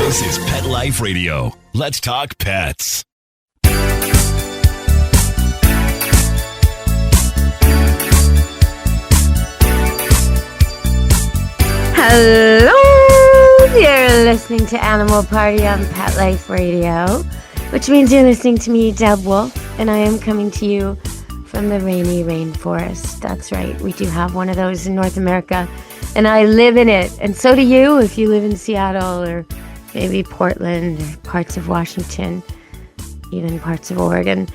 This is Pet Life Radio. Let's talk pets. Hello! You're listening to Animal Party on Pet Life Radio, which means you're listening to me, Deb Wolfe, and I am coming to you from the rainy rainforest. That's right, we do have one of those in North America, and I live in it, and so do you if you live in Seattle or maybe Portland, or parts of Washington, even parts of Oregon.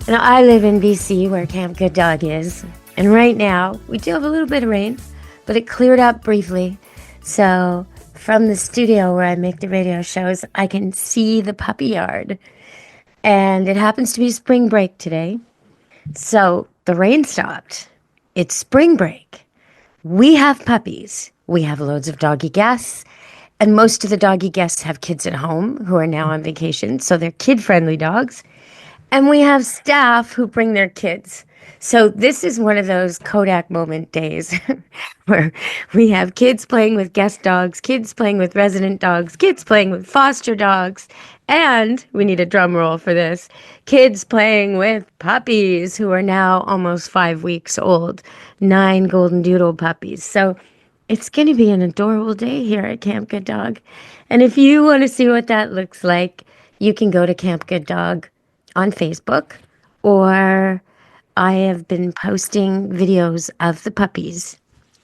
And I live in BC where Camp Good Dog is, and right now we do have a little bit of rain, but it cleared up briefly. So from the studio where I make the radio shows, I can see the puppy yard. And it happens to be spring break today. So the rain stopped. It's spring break. We have puppies. We have loads of doggy guests. And most of the doggy guests have kids at home who are now on vacation. So they're kid-friendly dogs. And we have staff who bring their kids. So this is one of those Kodak moment days where we have kids playing with guest dogs, kids playing with resident dogs, kids playing with foster dogs, and we need a drum roll for this, kids playing with puppies who are now almost 5 weeks old, 9 golden doodle puppies. So it's going to be an adorable day here at Camp Good Dog. And if you want to see what that looks like, you can go to Camp Good Dog on Facebook, or I have been posting videos of the puppies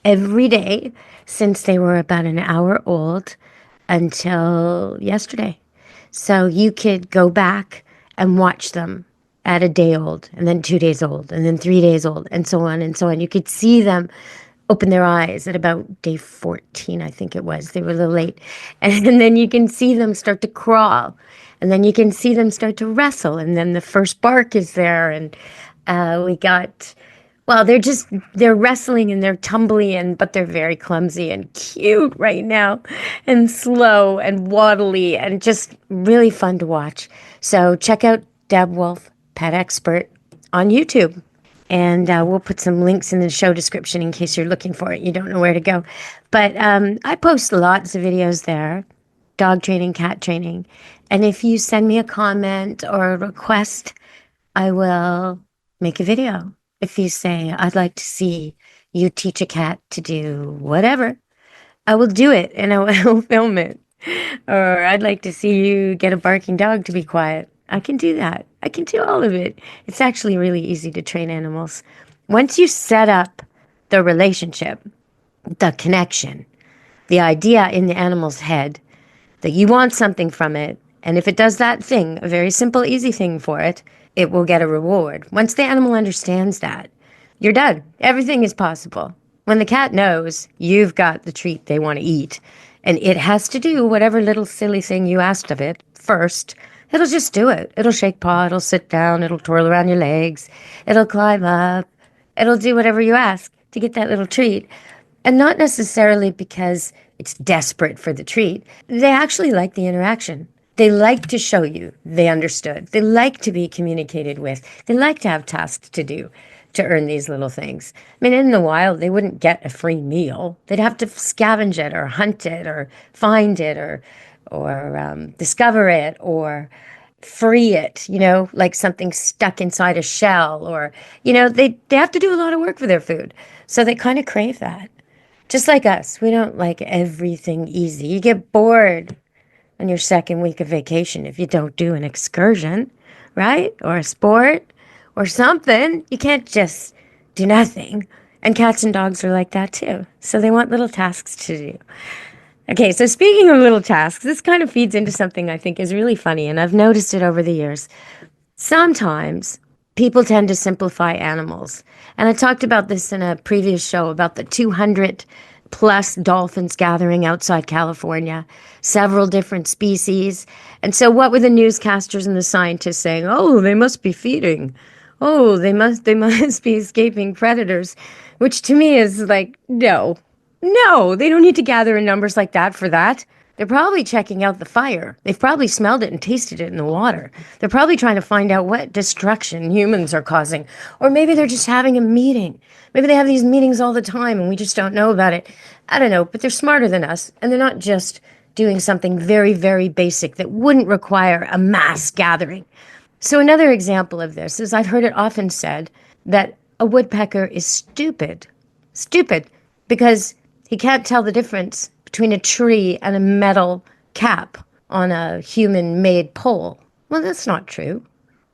every day since they were about an hour old until yesterday. So you could go back and watch them at a day old, and then 2 days old, and then 3 days old, and so on and so on. You could see them open their eyes at about day 14, I think it was. They were a little late. And then you can see them start to crawl, and then you can see them start to wrestle, and then the first bark is there, and they're wrestling and they're tumbling, but they're very clumsy and cute right now and slow and waddly and just really fun to watch. So check out Deb Wolfe, Pet Expert, on YouTube. And we'll put some links in the show description in case you're looking for it. You don't know where to go. But I post lots of videos there, dog training, cat training. And if you send me a comment or a request, I will make a video. If you say, I'd like to see you teach a cat to do whatever, I will do it and I will film it. Or I'd like to see you get a barking dog to be quiet. I can do that. I can do all of it. It's actually really easy to train animals. Once you set up the relationship, the connection, the idea in the animal's head that you want something from it, and if it does that thing, a very simple, easy thing for it, it will get a reward. Once the animal understands that, you're done. Everything is possible. When the cat knows you've got the treat they want to eat, and it has to do whatever little silly thing you asked of it first, it'll just do it. It'll shake paw, it'll sit down, it'll twirl around your legs, it'll climb up, it'll do whatever you ask to get that little treat. And not necessarily because it's desperate for the treat. They actually like the interaction. They like to show you they understood. They like to be communicated with. They like to have tasks to do to earn these little things. I mean, in the wild, they wouldn't get a free meal. They'd have to scavenge it or hunt it or find it or discover it or free it, like something stuck inside a shell, or, they have to do a lot of work for their food. So they kind of crave that. Just like us, we don't like everything easy. You get bored on your second week of vacation if you don't do an excursion, right? Or a sport or something. You can't just do nothing. And cats and dogs are like that too. So they want little tasks to do. Okay, so speaking of little tasks, this kind of feeds into something I think is really funny, and I've noticed it over the years. Sometimes people tend to simplify animals. And I talked about this in a previous show about the 200 plus dolphins gathering outside California, several different species. And so what were the newscasters and the scientists saying? Oh, they must be feeding. Oh, they must be escaping predators, which to me is like, no, they don't need to gather in numbers like that for that. They're probably checking out the fire. They've probably smelled it and tasted it in the water. They're probably trying to find out what destruction humans are causing. Or maybe they're just having a meeting. Maybe they have these meetings all the time and we just don't know about it. I don't know, but they're smarter than us. And they're not just doing something very, very basic that wouldn't require a mass gathering. So another example of this is I've heard it often said that a woodpecker is stupid. Stupid because he can't tell the difference between a tree and a metal cap on a human-made pole. Well, that's not true.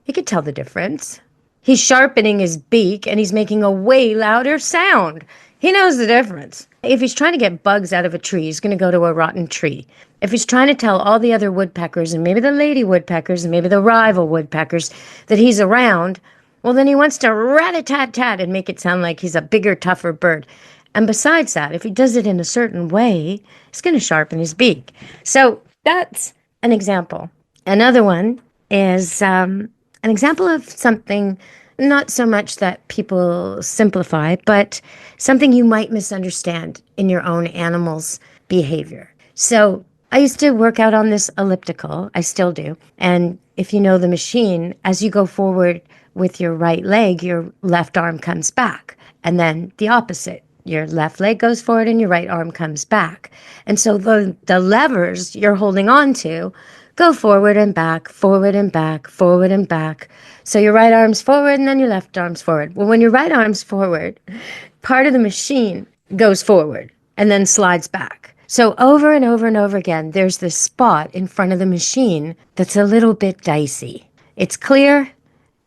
He could tell the difference. He's sharpening his beak and he's making a way louder sound. He knows the difference. If he's trying to get bugs out of a tree, he's going to go to a rotten tree. If he's trying to tell all the other woodpeckers and maybe the lady woodpeckers and maybe the rival woodpeckers that he's around, well, then he wants to rat-a-tat-tat and make it sound like he's a bigger, tougher bird. And besides that, if he does it in a certain way, he's going to sharpen his beak. So that's an example. Another one is an example of something not so much that people simplify, but something you might misunderstand in your own animal's behavior. So I used to work out on this elliptical. I still do. And if you know the machine, as you go forward with your right leg, your left arm comes back. And then the opposite. Your left leg goes forward and your right arm comes back. And so the levers you're holding on to go forward and back, forward and back, forward and back. So your right arm's forward and then your left arm's forward. Well, when your right arm's forward, part of the machine goes forward and then slides back. So over and over and over again, there's this spot in front of the machine that's a little bit dicey. It's clear,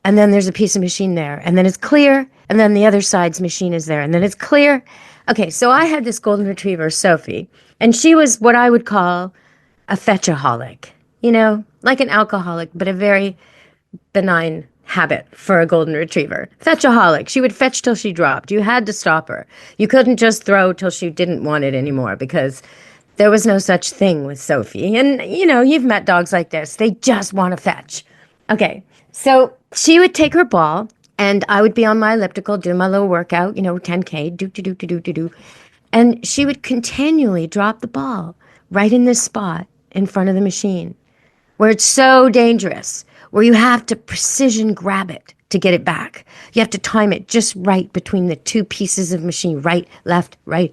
and then there's a piece of machine there, and then it's clear, and then the other side's machine is there, and then it's clear. Okay, so I had this golden retriever, Sophie, and she was what I would call a fetchaholic. You know, like an alcoholic, but a very benign habit for a golden retriever. Fetchaholic. She would fetch till she dropped. You had to stop her. You couldn't just throw till she didn't want it anymore because there was no such thing with Sophie. And, you know, you've met dogs like this. They just want to fetch. Okay, so she would take her ball, and I would be on my elliptical doing my little workout, 10K, do. And she would continually drop the ball right in this spot in front of the machine, where it's so dangerous, where you have to precision grab it to get it back. You have to time it just right between the two pieces of machine, right, left, right,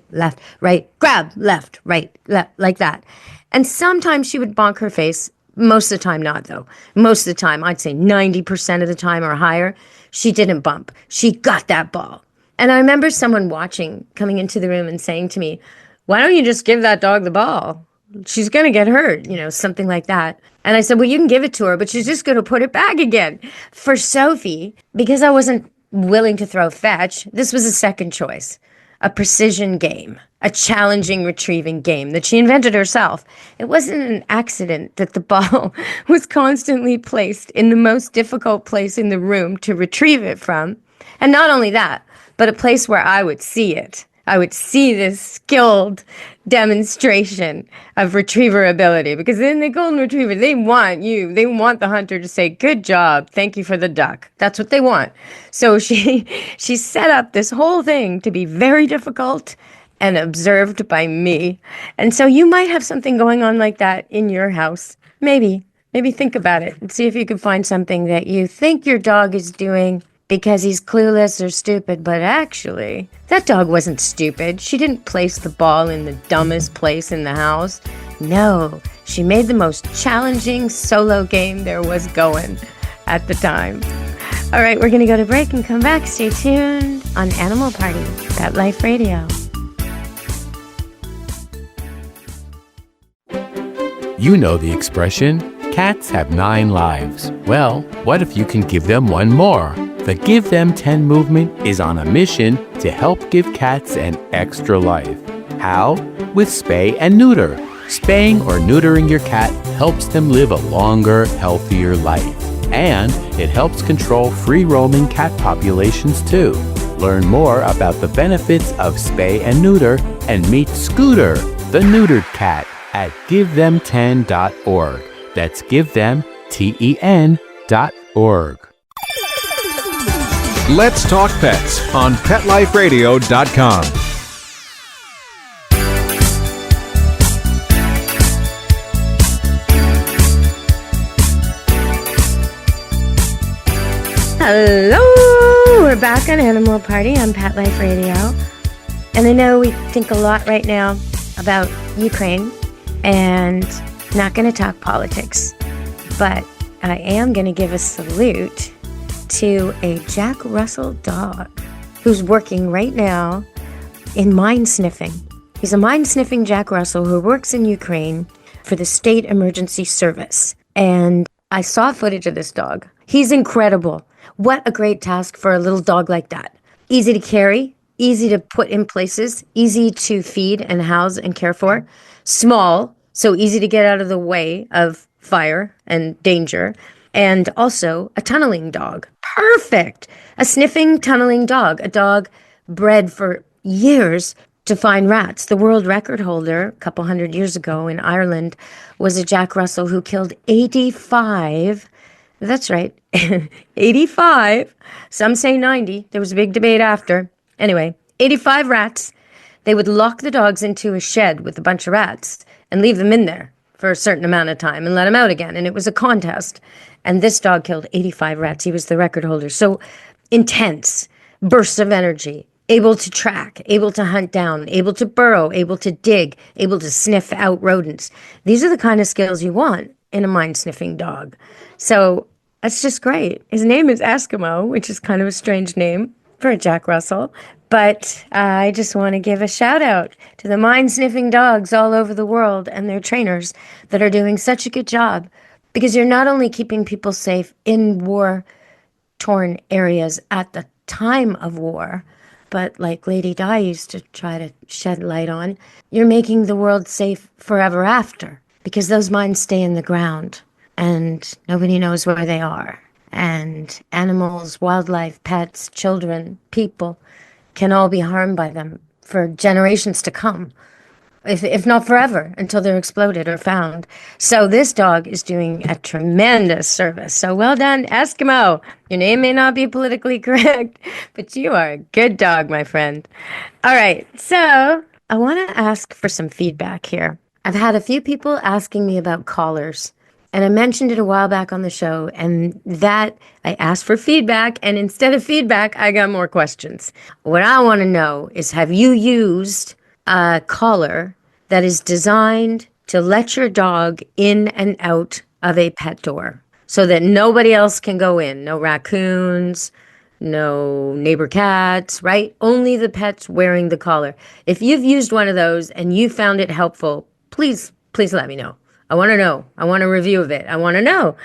grab, left, right, like that. And sometimes she would bonk her face. Most of the time not, though. Most of the time, I'd say 90% of the time or higher, she didn't bump. She got that ball. And I remember someone watching, coming into the room and saying to me, "Why don't you just give that dog the ball? She's going to get hurt," something like that. And I said, "Well, you can give it to her, but she's just going to put it back again." For Sophie, because I wasn't willing to throw fetch, this was a second choice, a precision game, a challenging retrieving game that she invented herself. It wasn't an accident that the ball was constantly placed in the most difficult place in the room to retrieve it from. And not only that, but a place where I would see it. I would see this skilled demonstration of retriever ability, because in the golden retriever, they want the hunter to say, "Good job, thank you for the duck." That's what they want. So she set up this whole thing to be very difficult and observed by me. And so you might have something going on like that in your house. Maybe think about it and see if you can find something that you think your dog is doing because he's clueless or stupid, but actually, that dog wasn't stupid. She didn't place the ball in the dumbest place in the house. No, she made the most challenging solo game there was going at the time. All right, we're going to go to break and come back. Stay tuned on Animal Party, Pet Life Radio. You know the expression, cats have 9 lives. Well, what if you can give them one more? The Give Them 10 movement is on a mission to help give cats an extra life. How? With spay and neuter. Spaying or neutering your cat helps them live a longer, healthier life. And it helps control free-roaming cat populations too. Learn more about the benefits of spay and neuter and meet Scooter, the neutered cat, at GiveThem10.org. That's GiveThem10.org. Let's Talk Pets on PetLifeRadio.com. Hello! We're back on Animal Party on Pet Life Radio. And I know we think a lot right now about Ukraine and not going to talk politics, but I am going to give a salute to a Jack Russell dog who's working right now in mine sniffing. He's a mine sniffing Jack Russell who works in Ukraine for the State Emergency Service. And I saw footage of this dog. He's incredible. What a great task for a little dog like that. Easy to carry, easy to put in places, easy to feed and house and care for. Small, so easy to get out of the way of fire and danger. And also a tunneling dog. Perfect. A sniffing, tunneling dog. A dog bred for years to find rats. The world record holder a couple hundred years ago in Ireland was a Jack Russell who killed 85. That's right, 85. Some say 90. There was a big debate after. Anyway, 85 rats. They would lock the dogs into a shed with a bunch of rats and leave them in there for a certain amount of time and let them out again. And it was a contest. And this dog killed 85 rats. He was the record holder. So intense, bursts of energy, able to track, able to hunt down, able to burrow, able to dig, able to sniff out rodents. These are the kind of skills you want in a mine-sniffing dog. So that's just great. His name is Eskimo, which is kind of a strange name for a Jack Russell. But I just want to give a shout out to the mine-sniffing dogs all over the world and their trainers that are doing such a good job, because you're not only keeping people safe in war-torn areas at the time of war, but like Lady Di used to try to shed light on, you're making the world safe forever after, because those mines stay in the ground and nobody knows where they are. And animals, wildlife, pets, children, people can all be harmed by them for generations to come, if not forever, until they're exploded or found. So this dog is doing a tremendous service. So well done, Eskimo. Your name may not be politically correct, but you are a good dog, my friend. All right, so I want to ask for some feedback here. I've had a few people asking me about collars, and I mentioned it a while back on the show, and that I asked for feedback, and instead of feedback, I got more questions. What I want to know is, have you used a collar that is designed to let your dog in and out of a pet door so that nobody else can go in? No raccoons, no neighbor cats, right? Only the pets wearing the collar. If you've used one of those and you found it helpful, please let me know. I want to know. I want a review of it. I want to know.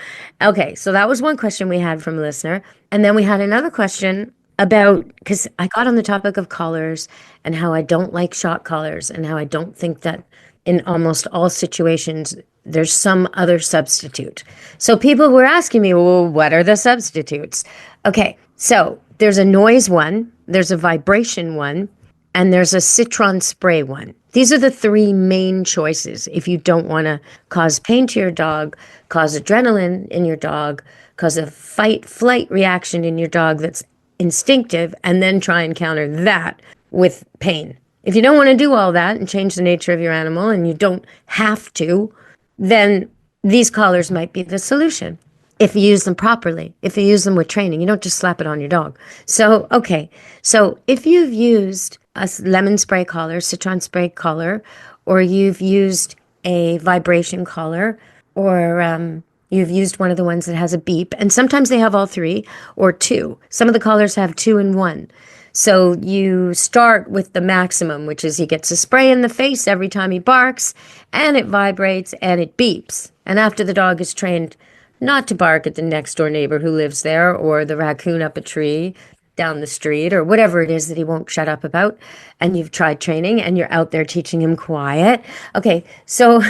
Okay, so that was one question we had from a listener. And then we had another question about, because I got on the topic of collars and how I don't like shock collars and how I don't think that in almost all situations there's some other substitute. So people were asking me, well, what are the substitutes? Okay, so there's a noise one, there's a vibration one, and there's a citron spray one. These are the three main choices if you don't want to cause pain to your dog, cause adrenaline in your dog, cause a fight-flight reaction in your dog that's instinctive, and then try and counter that with pain. If you don't want to do all that and change the nature of your animal, and you don't have to, then these collars might be the solution. If you use them properly, if you use them with training, you don't just slap it on your dog. So, okay. So if you've used a lemon spray collar, citron spray collar, or you've used a vibration collar, or you've used one of the ones that has a beep, and sometimes they have all three or two. Some of the collars have 2 and 1. So you start with the maximum, which is he gets a spray in the face every time he barks, and it vibrates and it beeps. And after the dog is trained not to bark at the next door neighbor who lives there, or the raccoon up a tree down the street, or whatever it is that he won't shut up about, and you've tried training and you're out there teaching him quiet. Okay, so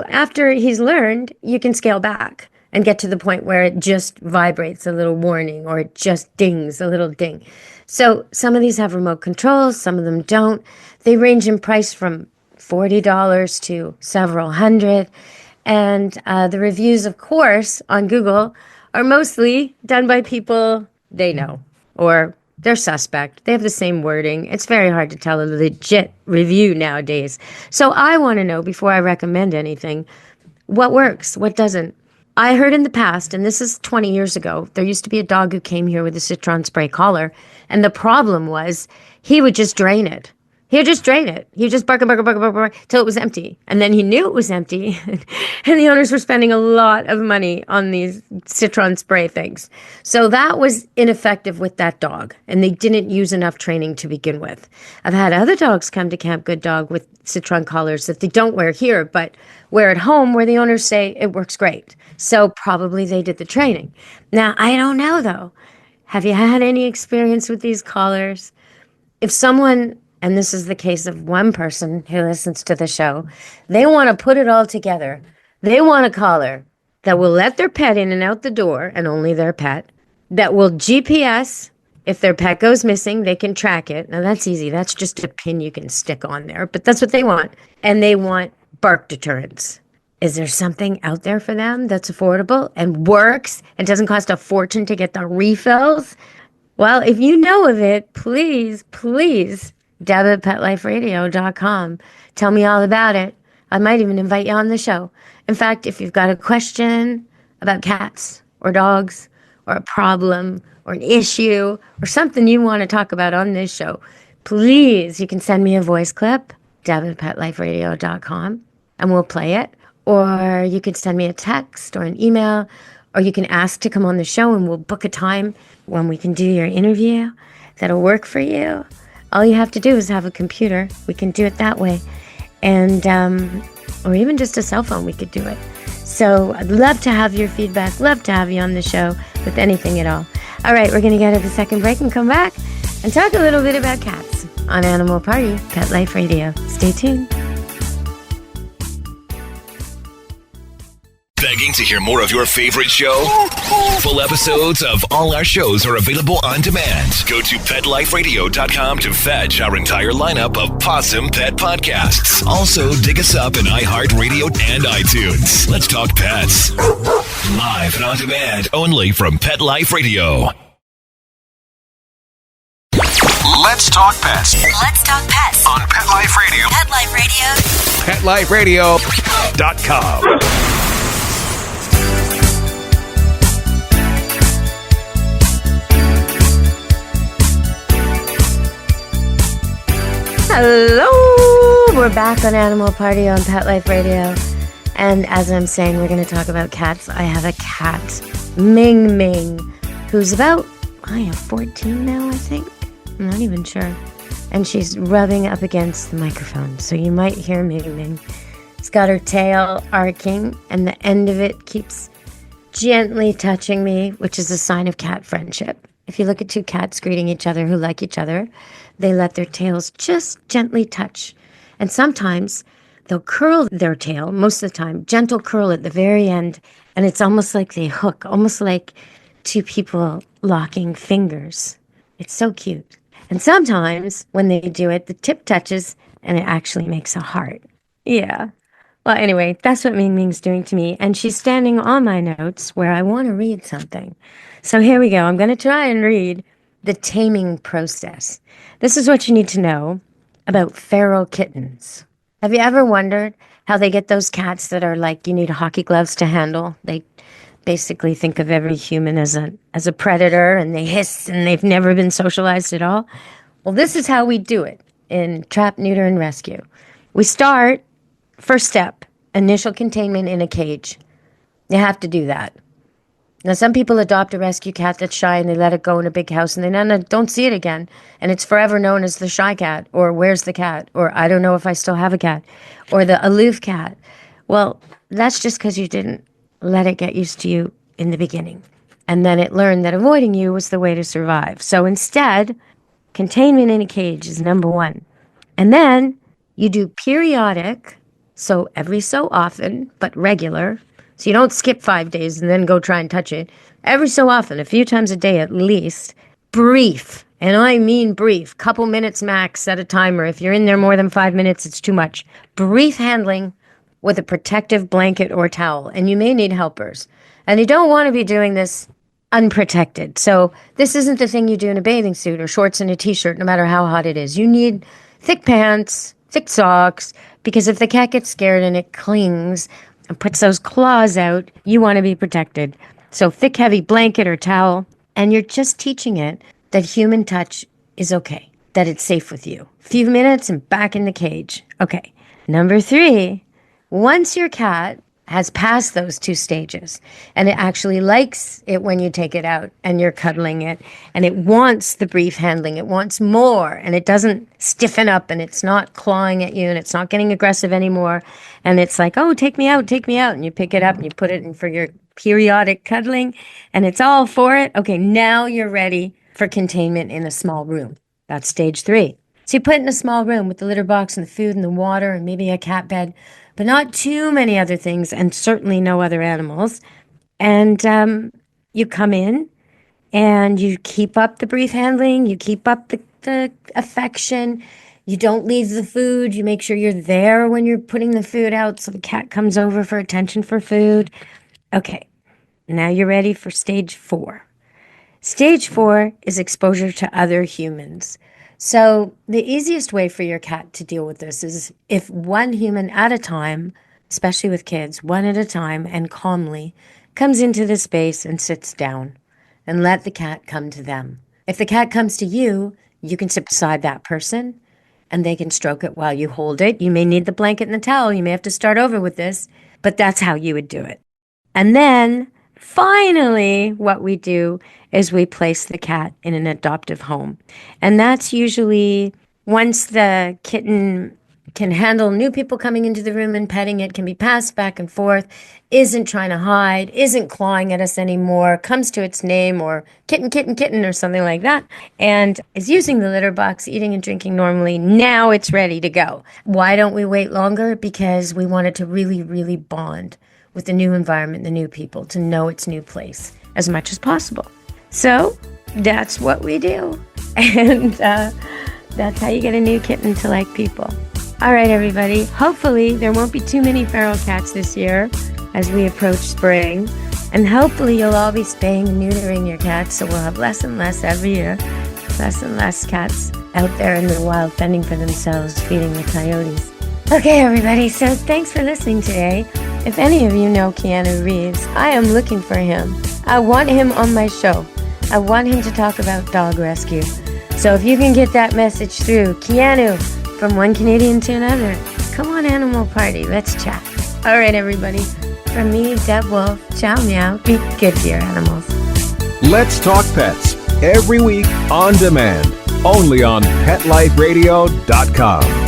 after he's learned, you can scale back and get to the point where it just vibrates a little warning, or it just dings a little ding. So some of these have remote controls, some of them don't. They range in price from $40 to several hundred. And the reviews, of course, on Google are mostly done by people they know, or they're suspect. They have the same wording. It's very hard to tell a legit review nowadays. So I want to know, before I recommend anything, what works, what doesn't. I heard in the past, and this is 20 years ago, there used to be a dog who came here with a citron spray collar, and the problem was he would just drain it. He would just drain it. He would just bark, till it was empty. And then he knew it was empty. And the owners were spending a lot of money on these citron spray things. So that was ineffective with that dog. And they didn't use enough training to begin with. I've had other dogs come to Camp Good Dog with citron collars that they don't wear here, but wear at home where the owners say it works great. So probably they did the training. Now, I don't know, though. Have you had any experience with these collars? If someone, and this is the case of one person who listens to the show, they want to put it all together. They want a collar that will let their pet in and out the door, and only their pet, that will GPS. If their pet goes missing, they can track it. Now, that's easy. That's just a pin you can stick on there, but that's what they want. And they want bark deterrents. Is there something out there for them that's affordable and works and doesn't cost a fortune to get the refills? Well, if you know of it, please, Deb at PetLifeRadio.com. Tell me all about it. I might even invite you on the show. In fact, if you've got a question about cats or dogs or a problem or an issue or something you want to talk about on this show, please, you can send me a voice clip, Deb at PetLifeRadio.com, and we'll play it. Or you could send me a text or an email, or you can ask to come on the show and we'll book a time when we can do your interview that'll work for you. All you have to do is have a computer. We can do it that way. And, or even just a cell phone, we could do it. So I'd love to have your feedback, love to have you on the show with anything at all. All right, we're going to get at the second break and come back and talk a little bit about cats on Animal Party, Pet Life Radio. Stay tuned. Begging to hear more of your favorite show? Full episodes of all our shows are available on demand. Go to PetLifeRadio.com to fetch our entire lineup of Possum Pet podcasts. Also, dig us up in iHeartRadio and iTunes. Let's talk pets. Live and on demand only from Pet Life Radio. Let's talk pets Let's talk pets on Pet Life Radio. Pet Life Radio. PetLifeRadio.com. Hello! We're back on Animal Party on Pet Life Radio. And as I'm saying, we're going to talk about cats. I have a cat, Ming Ming, who's about, 14 now, I think. I'm not even sure. And she's rubbing up against the microphone, so you might hear Ming Ming. She's got her tail arcing, and the end of it keeps gently touching me, which is a sign of cat friendship. If you look at two cats greeting each other who like each other, they let their tails just gently touch. And sometimes they'll curl their tail, most of the time, gentle curl at the very end, and it's almost like they hook, almost like two people locking fingers. It's so cute. And sometimes when they do it, the tip touches and it actually makes a heart. Yeah. Well, anyway, that's what Ming Ming's doing to me. And she's standing on my notes where I want to read something. So here we go. I'm going to try and read the taming process. This is what you need to know about feral kittens. Have you ever wondered how they get those cats that are like you need hockey gloves to handle? They basically think of every human as a predator, and they hiss, and they've never been socialized at all. Well, this is how we do it in trap, neuter, and rescue. We start, first step, initial containment in a cage. You have to do that. Now, some people adopt a rescue cat that's shy and they let it go in a big house and they don't see it again. And it's forever known as the shy cat, or where's the cat, or I don't know if I still have a cat, or the aloof cat. Well, that's just because you didn't let it get used to you in the beginning. And then it learned that avoiding you was the way to survive. So instead, containment in a cage is number one. And then you do periodic, so every so often, but regular. So you don't skip 5 days and then go try and touch it. Every so often, a few times a day at least, brief, and I mean brief, couple minutes max, set a timer. If you're in there more than 5 minutes, it's too much. Brief handling with a protective blanket or towel, and you may need helpers. And you don't want to be doing this unprotected. So this isn't the thing you do in a bathing suit or shorts and a t-shirt, no matter how hot it is. You need thick pants, thick socks, because if the cat gets scared and it clings and puts those claws out, you want to be protected. So thick, heavy blanket or towel, and you're just teaching it that human touch is okay. that it's safe with you. A few minutes and back in the cage. Okay. Number 3, once your cat has passed those 2 stages and it actually likes it when you take it out and you're cuddling it and it wants the brief handling, it wants more, and it doesn't stiffen up and it's not clawing at you and it's not getting aggressive anymore, and it's like, oh, take me out, and you pick it up and you put it in for your periodic cuddling and it's all for it. Okay, now you're ready for containment in a small room. That's stage 3. So you put it in a small room with the litter box and the food and the water and maybe a cat bed, but not too many other things, and certainly no other animals. And you come in and you keep up the brief handling, you keep up the affection, you don't leave the food, you make sure you're there when you're putting the food out so the cat comes over for attention for food. Okay, now you're ready for stage 4. Stage 4 is exposure to other humans. So the easiest way for your cat to deal with this is if one human at a time, especially with kids, one at a time and calmly comes into the space and sits down, and let the cat come to them. If the cat comes to you, you can sit beside that person and they can stroke it while you hold it. You may need the blanket and the towel. You may have to start over with this, but that's how you would do it. And then finally, what we do is we place the cat in an adoptive home. And that's usually once the kitten can handle new people coming into the room and petting it, can be passed back and forth, isn't trying to hide, isn't clawing at us anymore, comes to its name, or kitten, or something like that, and is using the litter box, eating and drinking normally. Now it's ready to go. Why don't we wait longer? Because we want it to really, really bond with the new environment, the new people, to know its new place as much as possible. So that's what we do. And that's how you get a new kitten to like people. All right, everybody. Hopefully there won't be too many feral cats this year as we approach spring. And hopefully you'll all be spaying and neutering your cats, so we'll have less and less every year. Less and less cats out there in the wild fending for themselves, feeding the coyotes. Okay, everybody, so thanks for listening today. If any of you know Keanu Reeves, I am looking for him. I want him on my show. I want him to talk about dog rescue. So if you can get that message through, Keanu, from one Canadian to another, come on Animal Party, let's chat. All right, everybody, from me, Deb Wolfe, ciao meow, be good to your animals. Let's Talk Pets, every week on demand, only on PetLifeRadio.com.